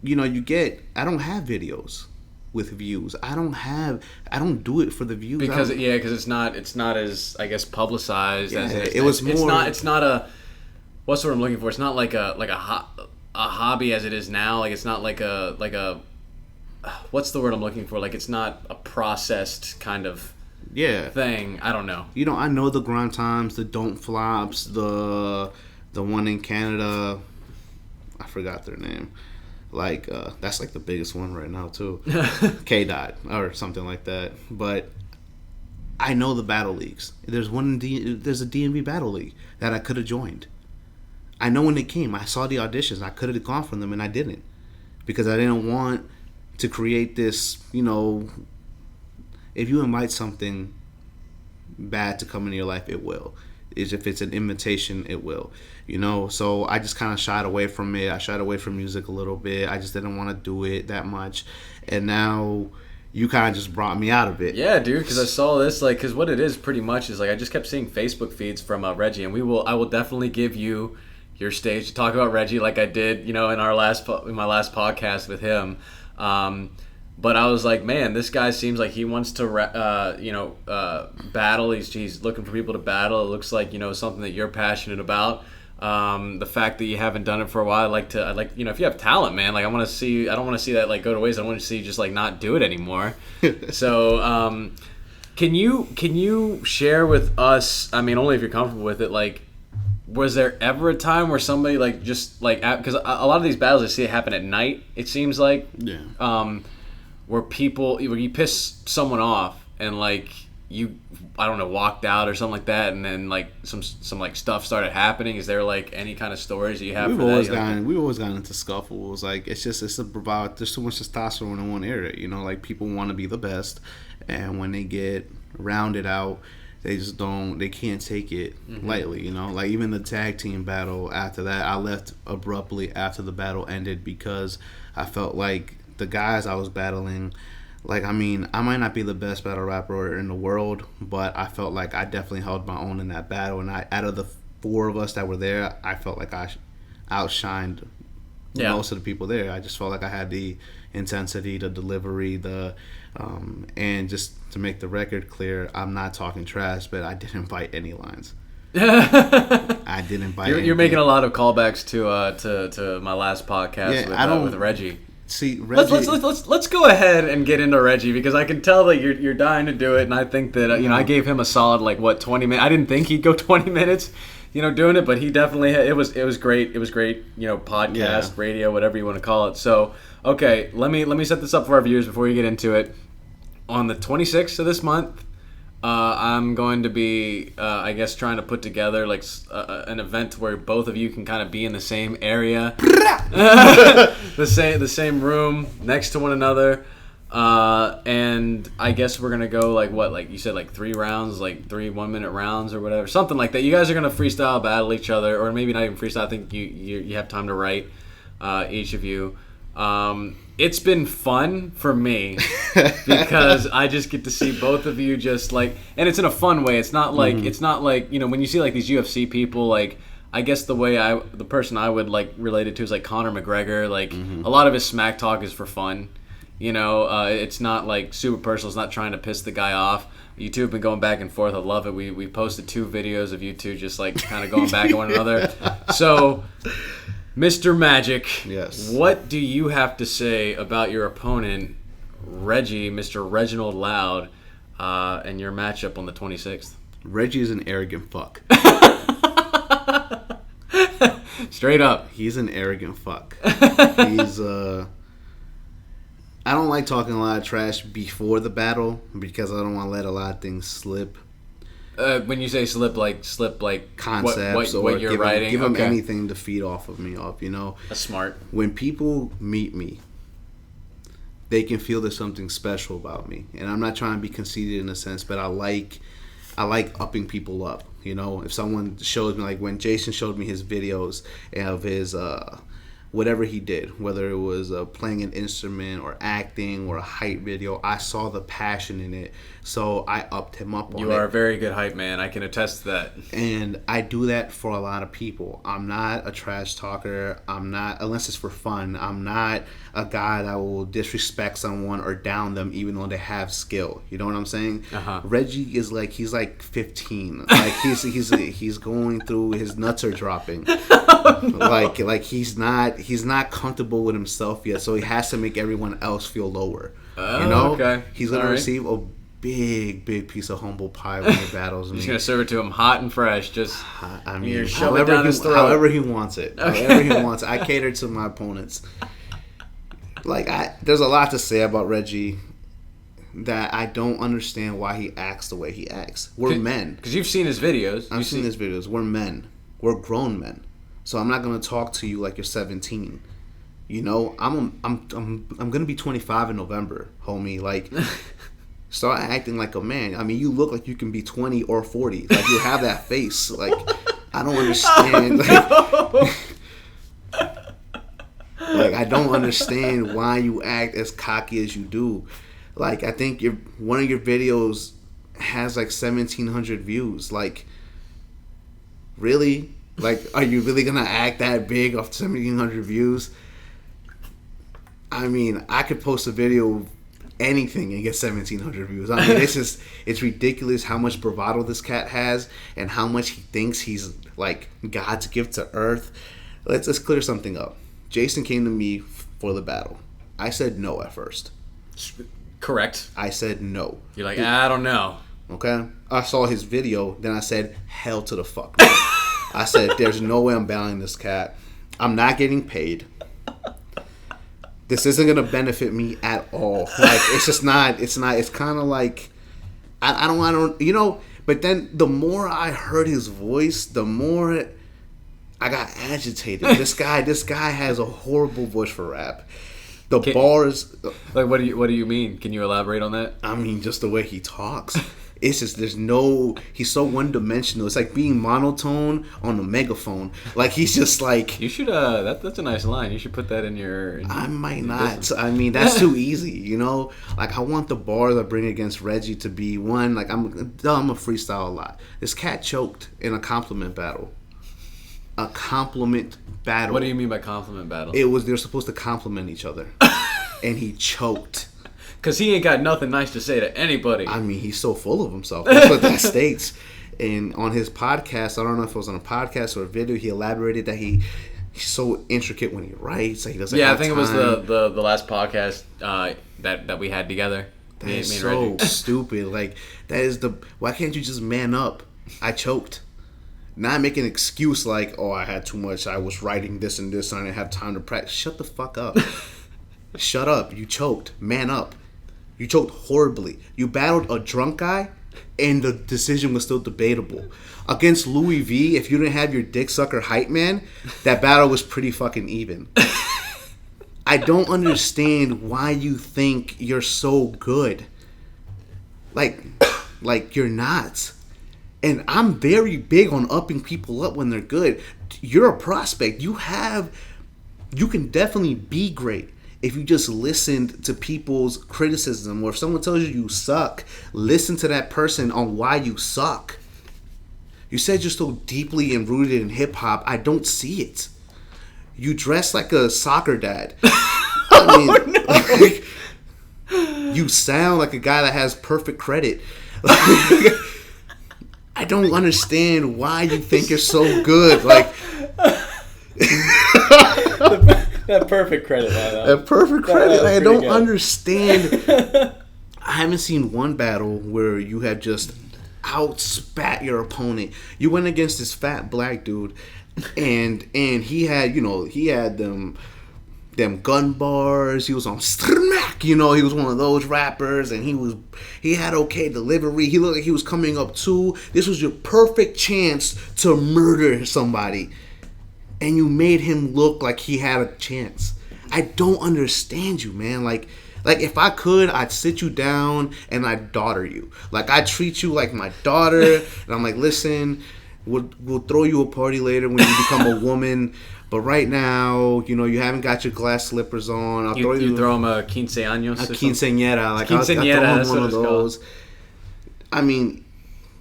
I don't have videos with views. I don't do it for the views, because it's not as, I guess, publicized as it was more. It's not a, what's the word I'm looking for? It's not like a hobby as it is now. Like it's not like a what's the word I'm looking for? Like it's not a processed kind of thing. I don't know. I know the grind times, the don't flops, the one in Canada. I forgot their name. Like that's like the biggest one right now too. K Dot or something like that. But I know the battle leagues. There's a DMV battle league that I could have joined. I know when it came. I saw the auditions. I could have gone for them, and I didn't, because I didn't want to create this. If you invite something bad to come into your life, it will. If it's an invitation, it will. So I just kind of shied away from it. I shied away from music a little bit. I just didn't want to do it that much. And now you kind of just brought me out of it. Yeah, dude, because I saw this, because what it is pretty much is, I just kept seeing Facebook feeds from Reggie, and I will definitely give you your stage to talk about Reggie like I did, in my last podcast with him. But I was like, man, this guy seems like he wants to, battle. He's looking for people to battle. It looks like, something that you're passionate about. The fact that you haven't done it for a while, if you have talent, man, like I want to see. I don't want to see that like go to waste. I want to see you just like not do it anymore. So, can you share with us? I mean, only if you're comfortable with it. Like, was there ever a time where somebody like just like because a lot of these battles I see it happen at night. It seems like where you piss someone off and like you I don't know walked out or something like that, and then like some like stuff started happening. Is there like any kind of stories that you have? We've always gotten into scuffles. Like it's about there's so much testosterone in one area. You know, like people want to be the best, and when they get rounded out, they just they can't take it lightly. You know, like even the tag team battle after that, I left abruptly after the battle ended because I felt like the guys I was battling. Like, I mean, I might not be the best battle rapper in the world, but I felt like I definitely held my own in that battle. And out of the 4 of us that were there, I felt like I outshined most of the people there. I just felt like I had the intensity, the delivery, and just to make the record clear, I'm not talking trash, but I didn't bite any lines. I didn't bite. You're making a lot of callbacks to my last podcast with Reggie. See, Reggie, let's go ahead and get into Reggie because I can tell that you're dying to do it, and I think that I gave him a solid 20 minutes. I didn't think he'd go 20 minutes, doing it, but he definitely it was great. It was great, podcast, radio, whatever you want to call it. So okay, let me set this up for our viewers before you get into it. On the 26th of this month, I'm going to be, I guess, trying to put together like an event where both of you can kind of be in the same area, the same room next to one another, and I guess we're gonna go like you said, like 3 rounds, like 3 1-minute rounds or whatever, something like that. You guys are gonna freestyle battle each other, or maybe not even freestyle. I think you have time to write, each of you. It's been fun for me because I just get to see both of you just like, and it's in a fun way. It's not like when you see like these UFC people, like I guess the person I would like relate it to is like Conor McGregor. Like a lot of his smack talk is for fun. It's not like super personal. It's not trying to piss the guy off. You two have been going back and forth. I love it. We posted 2 videos of you two just like kind of going back at one another. So, Mr. Magic, yes. What do you have to say about your opponent, Reggie, Mr. Reginald Loud, and your matchup on the 26th? Reggie is an arrogant fuck. Straight up. He's an arrogant fuck. He's I don't like talking a lot of trash before the battle because I don't want to let a lot of things slip. When you say slip concepts what you're writing, give them anything to feed off of me. That's smart. When people meet me, they can feel there's something special about me, and I'm not trying to be conceited in a sense, but I like upping people up. If someone shows me, like when Jason showed me his videos of his whatever he did, whether it was playing an instrument or acting or a hype video, I saw the passion in it, so I upped him up on it. You are a very good hype man. I can attest to that. And I do that for a lot of people. I'm not a trash talker. I'm not, unless it's for fun. I'm not a guy that will disrespect someone or down them even though they have skill. You know what I'm saying? Reggie is like, he's like 15. Like he's going through, his nuts are dropping. Like he's not comfortable with himself yet, so he has to make everyone else feel lower. Okay. He's gonna receive a big piece of humble pie when he battles me. He's gonna serve it to him hot and fresh. Just you're shove it down his throat. However he wants it. However he wants it. I cater to my opponents. There's a lot to say about Reggie that I don't understand why he acts the way he acts. We're men. Because you've seen his videos. I've seen his videos. We're men. We're grown men. So I'm not gonna talk to you like you're 17. I'm gonna be 25 in November, homie. Like, start acting like a man. I mean, you look like you can be 20 or 40. Like, you have that face. Like, I don't understand. Like, I don't understand why you act as cocky as you do. Like, I think one of your videos has like 1,700 views. Like, really? Like, are you really gonna act that big off 1,700 views? I mean, I could post a video anything and get 1,700 views. I mean, it's ridiculous how much bravado this cat has and how much he thinks he's like God's gift to Earth. Let's clear something up. Jason came to me for the battle. I said no at first. Correct. I said no. You're like, I don't know. Okay? I saw his video, then I said, hell to the fuck. No. I said, there's no way I'm battling this cat. I'm not getting paid. This isn't going to benefit me at all. Like, it's just not, it's kind of like, I don't, you know, but then the more I heard his voice, the more I got agitated. This guy has a horrible voice for rap. The bars, like, what do you mean? Can you elaborate on that? I mean, just the way he talks. It's just he's so one dimensional. It's like being monotone on a megaphone. Like he's just like. You should that's a nice line. You should put that in your. I might not. Business. I mean, that's too easy. You know, like I want the bars I bring against Reggie to be one. Like I'm a freestyle a lot. This cat choked in a compliment battle. A compliment battle. What do you mean by compliment battle? They're supposed to compliment each other, and he choked. Because he ain't got nothing nice to say to anybody. I mean, he's so full of himself. That's what that states. And on his podcast, I don't know if it was on a podcast or a video, he elaborated that he's so intricate when he writes. Like he doesn't have I think time. it was the last podcast that we had together. That is so stupid. Like, why can't you just man up? I choked. Not make an excuse like, oh, I had too much. I was writing this and this and I didn't have time to practice. Shut the fuck up. Shut up. You choked. Man up. You choked horribly. You battled a drunk guy, and the decision was still debatable. Against Louis V, if you didn't have your dick sucker hype man, that battle was pretty fucking even. I don't understand why you think you're so good. Like you're not. And I'm very big on upping people up when they're good. You're a prospect. You can definitely be great. If you just listened to people's criticism, or if someone tells you suck, listen to that person on why you suck. You said you're so deeply and rooted in hip hop. I don't see it. You dress like a soccer dad. I mean, you sound like a guy that has perfect credit. I don't understand why you think you're so good. Like. That perfect credit. That perfect credit. I don't understand. I haven't seen one battle where you have just outspat your opponent. You went against this fat black dude, and he had them gun bars. He was on smack. He was one of those rappers, and he had okay delivery. He looked like he was coming up too. This was your perfect chance to murder somebody. And you made him look like he had a chance. I don't understand you, man. Like if I could, I'd sit you down and I'd daughter you. Like I'd treat you like my daughter. And I'm like, listen, we'll throw you a party later when you become a woman. But right now, you haven't got your glass slippers on. I'll throw you throw him a quinceaños. A quinceañera. Like I'll throw that's him one of those. I mean,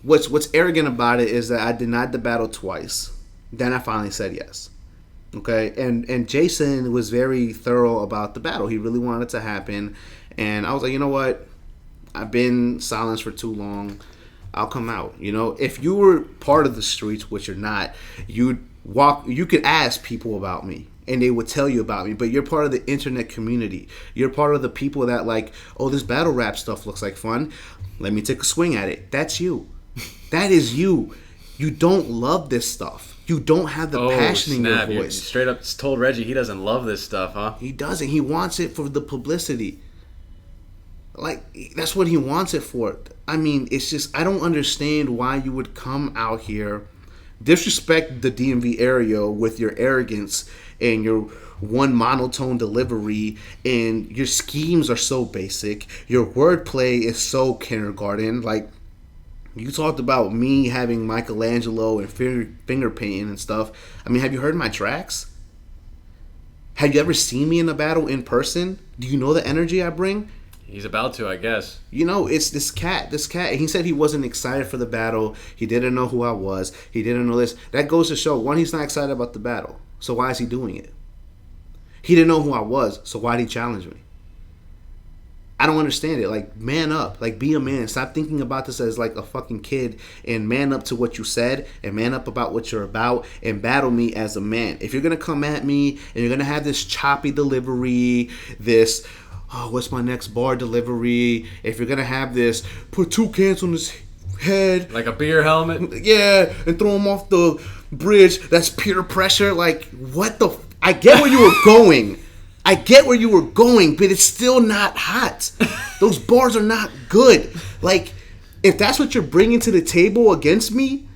what's arrogant about it is that I denied the battle twice. Then I finally said yes. Okay, and Jason was very thorough about the battle. He really wanted it to happen, and I was like, you know what? I've been silenced for too long. I'll come out. If you were part of the streets, which you're not, you could ask people about me, and they would tell you about me. But you're part of the internet community. You're part of the people that like, oh, this battle rap stuff looks like fun. Let me take a swing at it. That's you. That is you. You don't love this stuff. You don't have the passion in your voice. You straight up told Reggie he doesn't love this stuff, huh? He doesn't. He wants it for the publicity. Like, that's what he wants it for. I mean, it's just, I don't understand why you would come out here, disrespect the DMV area with your arrogance and your one monotone delivery, and your schemes are so basic. Your wordplay is so kindergarten. Like, you talked about me having Michelangelo and finger painting and stuff. I mean, have you heard my tracks? Have you ever seen me in a battle in person? Do you know the energy I bring? He's about to, I guess. It's this cat. He said he wasn't excited for the battle. He didn't know who I was. He didn't know this. That goes to show, one, he's not excited about the battle. So why is he doing it? He didn't know who I was. So why did he challenge me? I don't understand it. Like, man up. Like, be a man. Stop thinking about this as like a fucking kid, and man up to what you said, and man up about what you're about, and battle me as a man. If you're gonna come at me and you're gonna have this choppy delivery, this what's my next bar delivery, if you're gonna have this put 2 cans on his head, like a beer helmet, yeah, and throw him off the bridge, that's peer pressure. Like, what the I get where you were going. I get where you were going, but it's still not hot. Those bars are not good. Like, if that's what you're bringing to the table against me,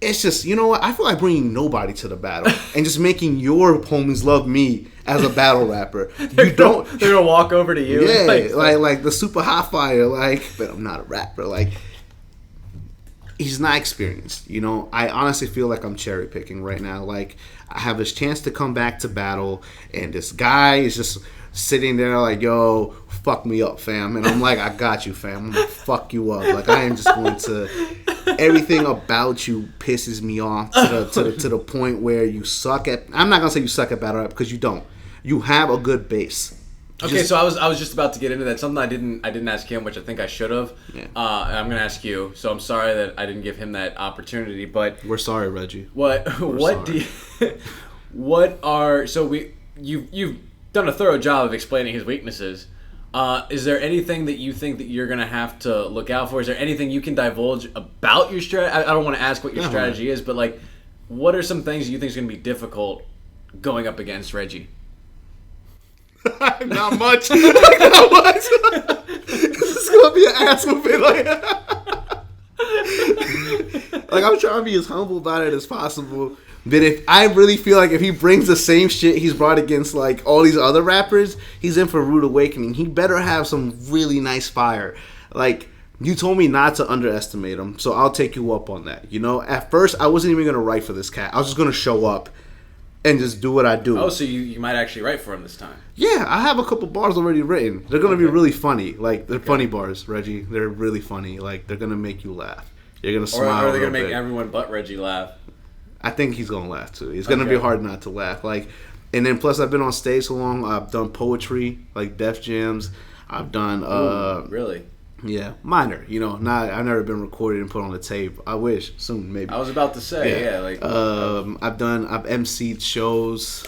it's just, you know what? I feel like bringing nobody to the battle and just making your homies love me as a battle rapper. They're gonna walk over to you. Yeah, like the super hot fire. Like, but I'm not a rapper. Like, he's not experienced. You know, I honestly feel like I'm cherry picking right now. Like, I have this chance to come back to battle, and this guy is just sitting there like, yo, fuck me up, fam. And I'm like, I got you, fam. I'm gonna fuck you up. Like, I am just going to. Everything about you pisses me off to the point where you suck at. I'm not gonna say you suck at battle rap, because you don't. You have a good base. Okay, so I was just about to get into that. Something I didn't ask him, which I think I should have. Yeah. And I'm gonna ask you. So I'm sorry that I didn't give him that opportunity. But We're sorry, Reggie. what do you, you've done a thorough job of explaining his weaknesses. Is there anything that you think that you're gonna have to look out for? Is there anything you can divulge about your strategy? I don't want to ask what your strategy is, but like, what are some things you think is gonna be difficult going up against Reggie? Not much. Not much. This is gonna be an ass whooping. Like, I'm trying to be as humble about it as possible. But if I really feel like if he brings the same shit he's brought against like all these other rappers, he's in for a rude awakening. He better have some really nice fire. Like, you told me not to underestimate him, so I'll take you up on that. You know, at first I wasn't even gonna write for this cat. I was just gonna show up and just do what I do. Oh, so you might actually write for him this time. Yeah, I have a couple bars already written. They're gonna be really funny. Like, they're funny bars, Reggie. They're really funny. Like, they're gonna make you laugh. You're gonna smile. Or are they gonna make everyone but Reggie laugh? I think he's gonna laugh too. It's gonna be hard not to laugh. Like, and then plus I've been on stage so long. I've done poetry, like Def Jams. I've done really. Yeah, minor. You know, I've never been recorded and put on a tape. I wish soon, maybe. I was about to say, yeah like. I've emceed shows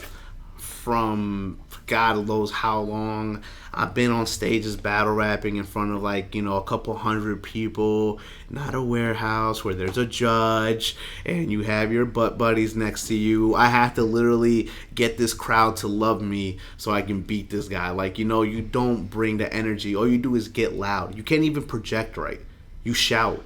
from God knows how long. I've been on stages battle rapping in front of like, you know, a couple hundred people, not a warehouse where there's a judge and you have your butt buddies next to you. I have to literally get this crowd to love me so I can beat this guy. Like, you know, you don't bring the energy. All you do is get loud. You can't even project right. You shout.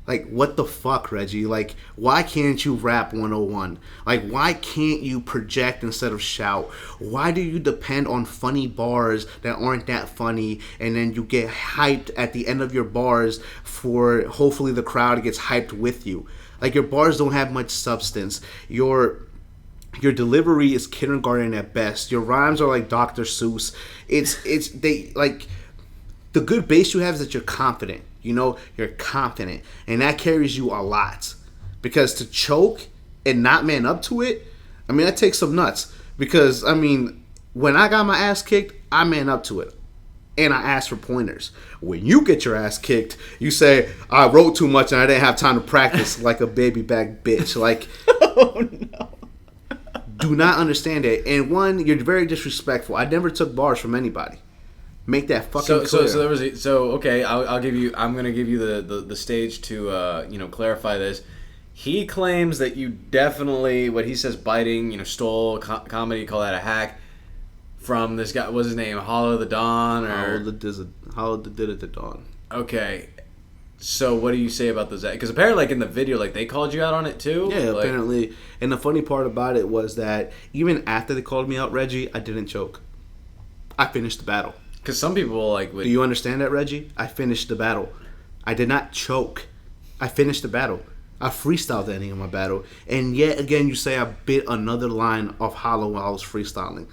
Like, what the fuck, Reggie? Like, why can't you rap 101? Like, why can't you project instead of shout? Why do you depend on funny bars that aren't that funny, and then you get hyped at the end of your bars for hopefully the crowd gets hyped with you? Like, your bars don't have much substance. Your delivery is kindergarten at best. Your rhymes are like Dr. Seuss. The good base you have is that you're confident. You know, you're confident. And that carries you a lot. Because to choke and not man up to it, I mean, that takes some nuts. Because, I mean, when I got my ass kicked, I man up to it. And I asked for pointers. When you get your ass kicked, you say, I wrote too much and I didn't have time to practice like a baby back bitch. Like, Oh, no. Do not understand it. And one, you're very disrespectful. I never took bars from anybody. Make that fucking clear. Okay. I'm gonna give you the stage to clarify this. He claims that you definitely, what he says, biting, stole comedy, call that a hack from this guy. What's his name? Hollow the Dawn, or Hollow did it the Dawn. Okay. So what do you say about those? Because apparently, like in the video, like they called you out on it too. Yeah, apparently. And the funny part about it was that even after they called me out, Reggie, I didn't choke. I finished the battle. Because some people Do you understand that, Reggie? I finished the battle. I did not choke. I finished the battle. I freestyled the ending of my battle. And yet again, you say I bit another line off Hollow while I was freestyling.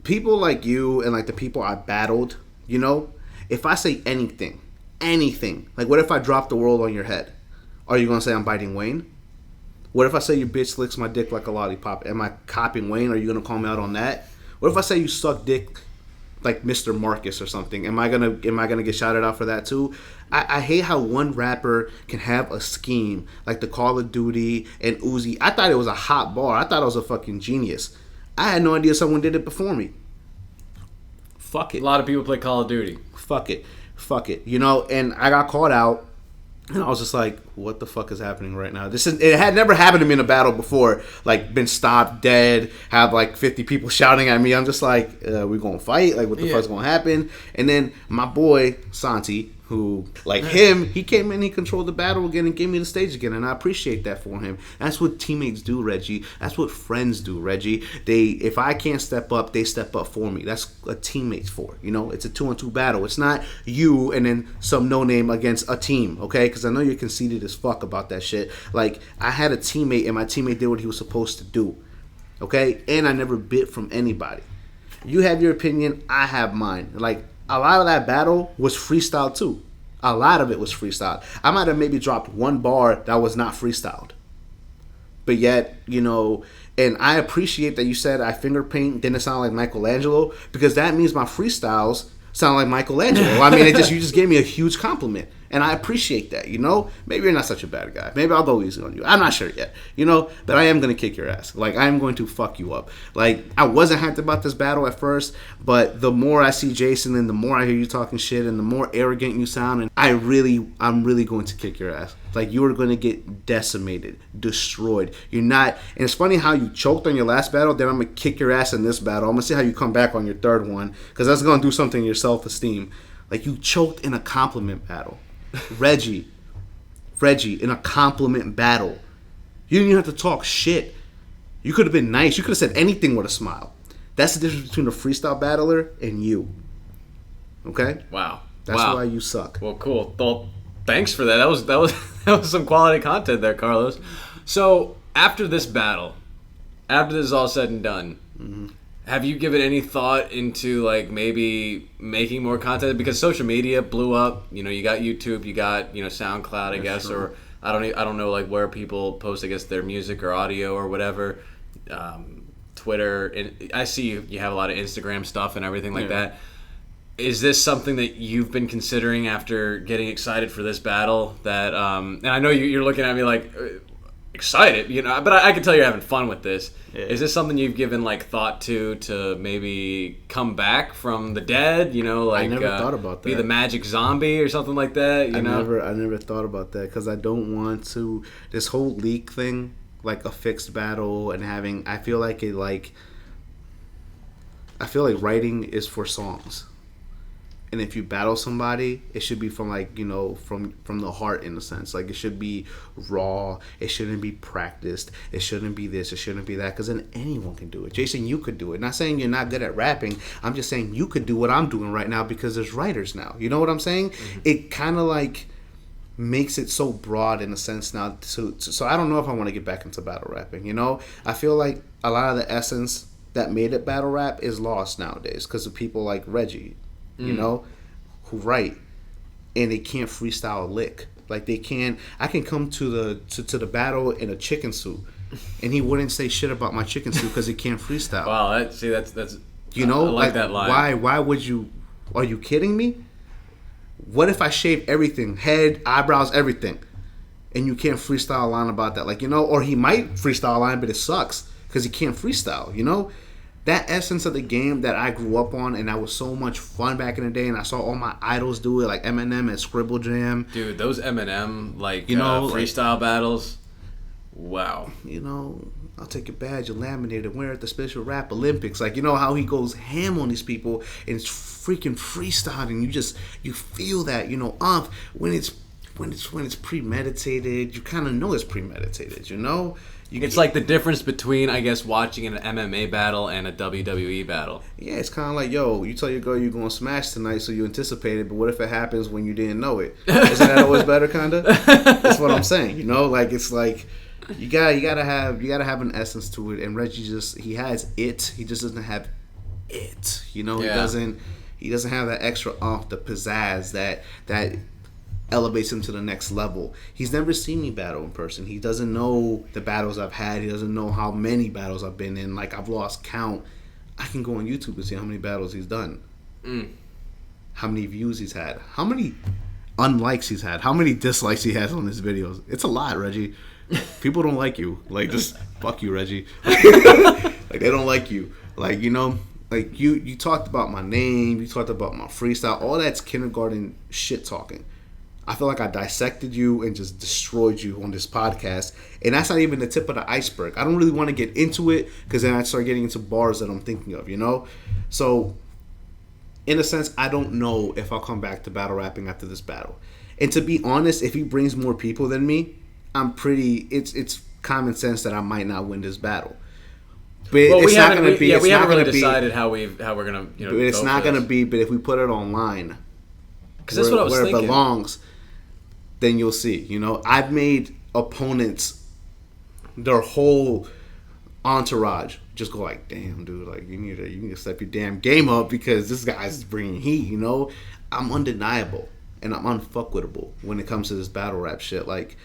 People like you and like the people I battled, if I say anything, like what if I drop the world on your head? Are you going to say I'm biting Wayne? What if I say your bitch licks my dick like a lollipop? Am I copying Wayne? Are you going to call me out on that? What if I say you suck dick like Mr. Marcus or something. Am I gonna get shouted out for that too? I hate how one rapper can have a scheme like the Call of Duty and Uzi. I thought it was a hot bar. I thought it was a fucking genius. I had no idea someone did it before me. Fuck it. A lot of people play Call of Duty. Fuck it. You know, and I got caught out. And I was just like, what the fuck is happening right now? It had never happened to me in a battle before. Like, been stopped, dead, have like 50 people shouting at me. I'm just like, we gonna fight? Like, what the fuck's gonna happen? And then my boy, Santi, who, like him, he came in, he controlled the battle again and gave me the stage again. And I appreciate that for him. That's what teammates do, Reggie. That's what friends do, Reggie. If I can't step up, they step up for me. That's what teammates for. You know, it's a 2-on-2 battle. It's not you and then some no-name against a team, okay? Because I know you're conceited as fuck about that shit. Like, I had a teammate and my teammate did what he was supposed to do, okay? And I never bit from anybody. You have your opinion, I have mine. Like, a lot of that battle was freestyle too. A lot of it was freestyle. I might have maybe dropped one bar that was not freestyled. But yet, you know, and I appreciate that you said I finger paint didn't sound like Michelangelo, because that means my freestyles sound like Michelangelo. I mean, you just gave me a huge compliment. And I appreciate that, you know? Maybe you're not such a bad guy. Maybe I'll go easy on you. I'm not sure yet, you know? But I am going to kick your ass. Like, I am going to fuck you up. Like, I wasn't hyped about this battle at first, but the more I see Jason and the more I hear you talking shit and the more arrogant you sound, and I'm really going to kick your ass. Like, you are going to get decimated, destroyed. You're not, and it's funny how you choked on your last battle, then I'm going to kick your ass in this battle. I'm going to see how you come back on your third one, because that's going to do something to your self-esteem. Like, you choked in a compliment battle. Reggie, in a compliment battle. You didn't even have to talk shit. You could have been nice. You could have said anything with a smile. That's the difference between a freestyle battler and you. Okay? Wow. That's why you suck. Well, cool. Well, thanks for that. That was some quality content there, Carlos. So after this battle, after this is all said and done, have you given any thought into like maybe making more content? Because social media blew up. You know, you got YouTube, you got SoundCloud, I guess, true. Or I don't know like where people post, I guess, their music or audio or whatever. Twitter, and I see you have a lot of Instagram stuff and everything like that. Is this something that you've been considering after getting excited for this battle? That and I know you're looking at me like excited, but I can tell you're having fun with this. Yeah. Is this something you've given like thought to maybe come back from the dead? Like I never thought about that. Be the magic zombie or something like that. I never thought about that because I don't want to. This whole leak thing, like a fixed battle and having, I feel like writing is for songs. And if you battle somebody, it should be from from the heart in a sense. Like it should be raw. It shouldn't be practiced. It shouldn't be this. It shouldn't be that. Because then anyone can do it. Jason, you could do it. Not saying you're not good at rapping. I'm just saying you could do what I'm doing right now because there's writers now. You know what I'm saying? Mm-hmm. It kind of like makes it so broad in a sense now. So I don't know if I want to get back into battle rapping. I feel like a lot of the essence that made it battle rap is lost nowadays because of people like Reggie. Who write and they can't freestyle a lick. Like they can. I can come to the battle in a chicken suit, and he wouldn't say shit about my chicken suit because he can't freestyle. Wow, that's I like that line. Why would you? Are you kidding me? What if I shave everything, head, eyebrows, everything, and you can't freestyle a line about that? Or he might freestyle a line, but it sucks because he can't freestyle. That essence of the game that I grew up on and that was so much fun back in the day, and I saw all my idols do it, like Eminem at Scribble Jam. Dude, those Eminem freestyle battles. Wow. I'll take your badge and laminate it, wear it at the Special Rap Olympics. How he goes ham on these people and it's freaking freestyle, and you feel that, when it's premeditated, you kind of know it's premeditated, It's like the difference between, I guess, watching an MMA battle and a WWE battle. Yeah, it's kind of like, you tell your girl you're going to smash tonight, so you anticipate it, but what if it happens when you didn't know it? Isn't that always better, kind of? That's what I'm saying, It's like, you gotta have an essence to it, and Reggie he has it, he just doesn't have it, He doesn't have that extra oomph, the pizzazz that elevates him to the next level. He's never seen me battle in person. He doesn't know the battles I've had. He doesn't know how many battles I've been in. Like, I've lost count. I can go on YouTube and see how many battles he's done. how many views he's had, how many unlikes he's had, how many dislikes he has on his videos. It's a lot, Reggie. People don't like you. Like, just fuck you, Reggie. Like, they don't like you. Like, you know, like you talked about my name, you talked about my freestyle. All that's kindergarten shit talking. I feel like I dissected you and just destroyed you on this podcast. And that's not even the tip of the iceberg. I don't really want to get into it because then I start getting into bars that I'm thinking of, you know? So, in a sense, I don't know if I'll come back to battle rapping after this battle. And to be honest, if he brings more people than me, it's common sense that I might not win this battle. But it's not going to be. We haven't really decided how we're going to. But it's not going to be. But if we put it online, because that's what I was thinking, where it belongs, then you'll see. You know, I've made opponents, their whole entourage, just go like, "Damn, dude! Like, you need to step your damn game up because this guy's bringing heat." You know, I'm undeniable and I'm unfuckwittable when it comes to this battle rap shit. Like,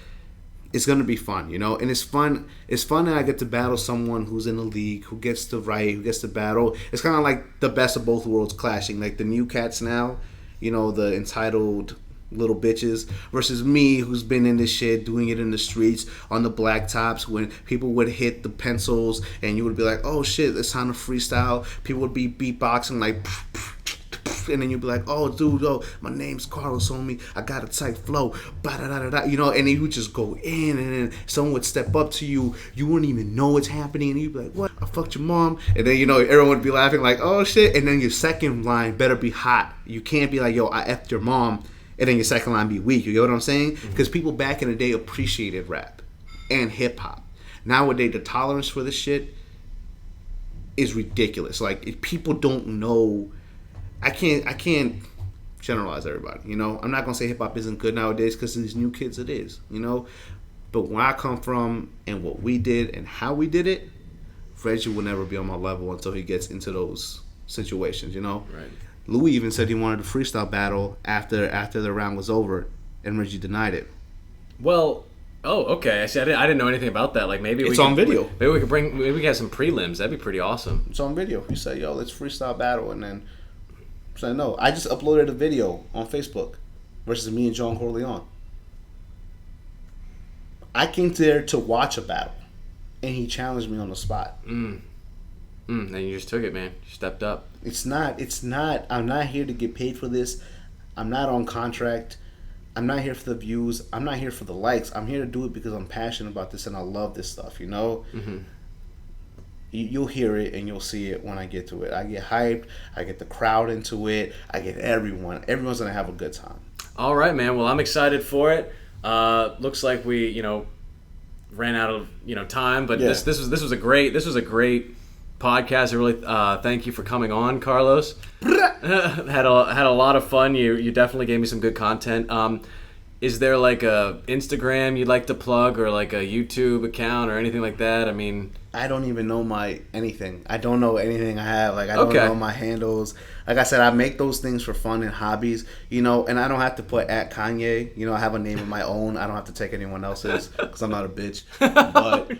it's gonna be fun, you know, and it's fun. It's fun that I get to battle someone who's in the league, who gets to write, who gets to battle. It's kind of like the best of both worlds clashing. Like the new cats now, you know, the entitled little bitches versus me, who's been in this shit, doing it in the streets on the blacktops when people would hit the pencils and you would be like, oh shit, it's time to freestyle. People would be beatboxing like. And then you'd be like, oh, dude, my name's Carlos, homie. I got a tight flow. Ba-da-da-da-da. You know, and then you would just go in, and then someone would step up to you. You wouldn't even know what's happening. And you'd be like, what? I fucked your mom. And then, you know, everyone would be laughing like, oh, shit. And then your second line better be hot. You can't be like, yo, I effed your mom. And then your second line be weak. You get what I'm saying? Because people back in the day appreciated rap and hip-hop. Nowadays, the tolerance for this shit is ridiculous. Like, if people don't know... I can't generalize everybody, you know. I'm not gonna say hip hop isn't good nowadays because these new kids it is, you know. But where I come from and what we did and how we did it, Reggie will never be on my level until he gets into those situations, you know. Right. Louis even said he wanted a freestyle battle after the round was over, and Reggie denied it. Well, okay. I see. I didn't know anything about that. Like maybe it's on video. Maybe we could have some prelims. That'd be pretty awesome. It's on video. You say, yo, let's freestyle battle, and then. So no, I just uploaded a video on Facebook versus me and John Corleone. I came there to watch a battle, and he challenged me on the spot. And you just took it, man. You stepped up. It's not. I'm not here to get paid for this. I'm not on contract. I'm not here for the views. I'm not here for the likes. I'm here to do it because I'm passionate about this and I love this stuff, you know? Mm-hmm. You'll hear it and you'll see it when I get to it. I get hyped. I get the crowd into it. I get everyone. Everyone's going to have a good time. All right, man. Well, I'm excited for it. Looks like we, ran out of, time, but this was a great podcast. I really thank you for coming on, Carlos. had a lot of fun. You definitely gave me some good content. Is there like a Instagram you'd like to plug or like a YouTube account or anything like that? I mean, I don't even know anything. I don't know anything I have. Like, I don't know my handles. Like I said, I make those things for fun and hobbies, and I don't have to put @Kanye. I have a name of my own. I don't have to take anyone else's because I'm not a bitch. But,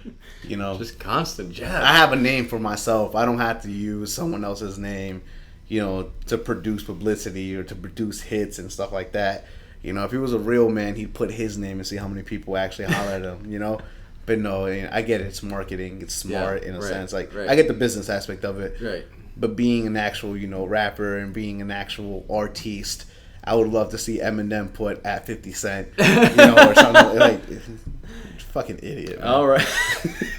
just constant jab. I have a name for myself. I don't have to use someone else's name, to produce publicity or to produce hits and stuff like that. If he was a real man, he'd put his name and see how many people actually holler at him, But no, I get it. It's marketing. It's smart in a sense. Like, I get the business aspect of it. Right. But being an actual, rapper and being an actual artiste, I would love to see Eminem put at 50 Cent, or something like fucking idiot, man. All right.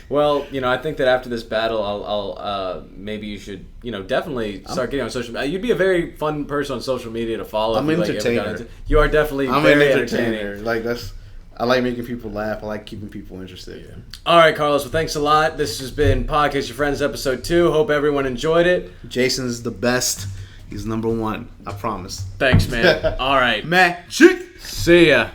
Well, I think that after this battle, I'll maybe you should, definitely start getting on social media. You'd be a very fun person on social media to follow. I'm an entertainer. You are definitely I'm very an entertainer. Like, I like making people laugh. I like keeping people interested. Yeah. All right, Carlos. Well, thanks a lot. This has been Podcast Your Friends episode 2. Hope everyone enjoyed it. Jason's the best. He's number 1. I promise. Thanks, man. All right. Mag1c. See ya.